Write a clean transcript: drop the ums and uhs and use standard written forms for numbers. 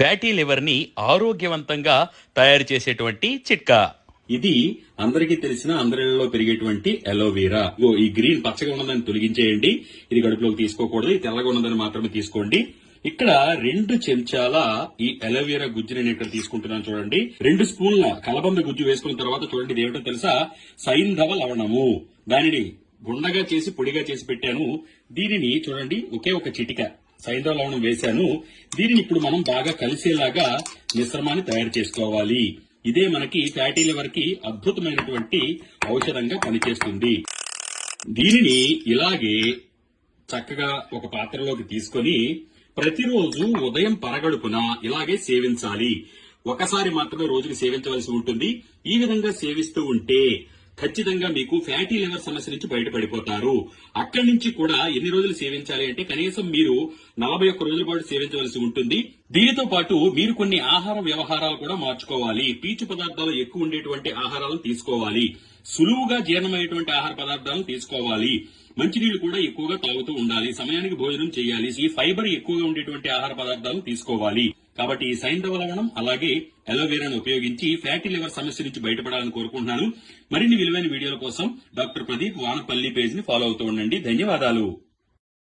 Fatty liver ని ఆరోగ్యవంతంగా తయారు చేసేటువంటి చిట్కా. ఇది అందరికీ తెలిసిన అందరిలో పెరిగేటువంటి అలోవెరా. ఈ గ్రీన్ పచ్చగా ఉన్నదాన్ని తొలగించేయండి. ఇది కడుపులోకి తీసుకోకూడదు. ఇది తెల్లగా ఉన్నదాన్ని మాత్రమే తీసుకోండి. ఇక్కడ 2 చెంచాల ఈ అలోవెరా గుజ్జుని నేను ఇక్కడ తీసుకుంటున్నాను. చూడండి, 2 స్పూన్ల కలబంద గుజ్జు వేసుకున్న తర్వాత చూడండి, ఇది ఏమిటో తెలుసా? సైంధవ లవణము. దానిని గుండగా చేసి పొడిగా చేసి పెట్టాను. దీనిని చూడండి, ఒకే ఒక చిటిక సైంధవ లవణం వేశాను. దీనిని ఇప్పుడు మనం బాగా కలిసేలాగా మిశ్రమాన్ని తయారు చేసుకోవాలి. ఇదే మనకి ఫ్యాటీ లివర్ కి అద్భుతమైనటువంటి ఔషధంగా పనిచేస్తుంది. దీనిని ఇలాగే చక్కగా ఒక పాత్రలోకి తీసుకొని ప్రతిరోజు ఉదయం పరగడుపున ఇలాగే సేవించాలి. ఒకసారి మాత్రమే రోజుకి సేవించవలసి ఉంటుంది. ఈ విధంగా సేవిస్తూ ఉంటే ఖచ్చితంగా మీకు ఫ్యాటీ లివర్ సమస్య నుంచి బయటపడిపోతారు. అక్కడి నుంచి కూడా ఎన్ని రోజులు సేవించాలి అంటే కనీసం మీరు 41 రోజుల పాటు సేవించవలసి ఉంటుంది. దీనితో పాటు మీరు కొన్ని ఆహార వ్యవహారాలు కూడా మార్చుకోవాలి. పీచు పదార్థాలు ఎక్కువ ఉండేటువంటి ఆహారాలను తీసుకోవాలి. సులువుగా జీర్ణమయ్యేటువంటి ఆహార పదార్థాలను తీసుకోవాలి. మంచినీళ్లు కూడా ఎక్కువగా తాగుతూ ఉండాలి. సమయానికి భోజనం చేయాలి. ఈ ఫైబర్ ఎక్కువగా ఉండేటువంటి ఆహార పదార్థాలను తీసుకోవాలి. కాబట్టి ఈ సైంధవ లవణం అలాగే అలోవెరాను ఉపయోగించి ఫ్యాటీ లివర్ సమస్య నుంచి బయటపడాలని కోరుకుంటున్నాను. మరిన్ని విలువైన వీడియోల కోసం డాక్టర్ ప్రదీప్ వానపల్లి పేజ్ ని ఫాలో అవుతూ ఉండండి. ధన్యవాదాలు.